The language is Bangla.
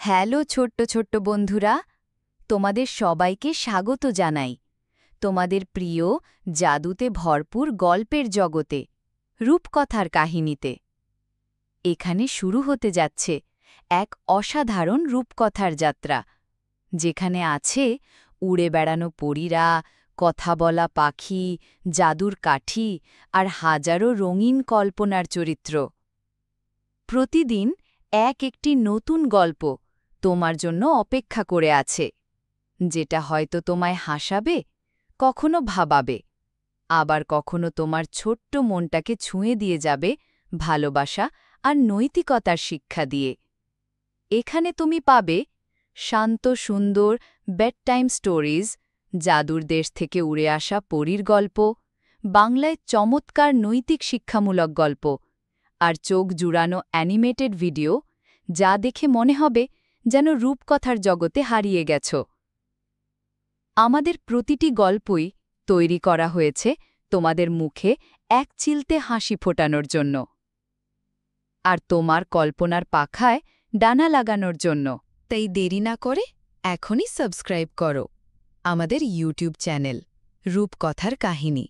হ্যালো ছোট্ট ছোট্ট বন্ধুরা, তোমাদের সবাইকে স্বাগত জানাই তোমাদের প্রিয় জাদুতে ভরপুর গল্পের জগতে, রূপকথার কাহিনীতে। এখানে শুরু হতে যাচ্ছে এক অসাধারণ রূপকথার যাত্রা, যেখানে আছে উড়ে বেড়ানো পরীরা, কথা বলা পাখি, জাদুর কাঠি আর হাজারো রঙিন কল্পনার চরিত্র। প্রতিদিন একটি নতুন গল্প তোমার জন্য অপেক্ষা করে আছে, যেটা হয়তো তোমায় হাসাবে, কখনো ভাবাবে, আবার কখনো তোমার ছোট্ট মনটাকে ছুঁয়ে দিয়ে যাবে ভালোবাসা আর নৈতিকতার শিক্ষা দিয়ে। এখানে তুমি পাবে শান্ত সুন্দর বেড টাইম স্টোরিজ, জাদুর দেশ থেকে উড়ে আসা পরীর গল্প, বাংলায় চমৎকার নৈতিক শিক্ষামূলক গল্প, আর চোখ জুড়ানো অ্যানিমেটেড ভিডিও, যা দেখে মনে হবে যেন রূপকথার জগতে হারিয়ে গেছ। আমাদের প্রতিটি গল্পই তৈরি করা হয়েছে তোমাদের মুখে এক চিলতে হাসি ফোটানোর জন্য, আর তোমার কল্পনার পাখায় ডানা লাগানোর জন্য। তাই দেরি না করে এখনই সাবস্ক্রাইব করো আমাদের ইউটিউব চ্যানেল রূপকথার কাহিনী।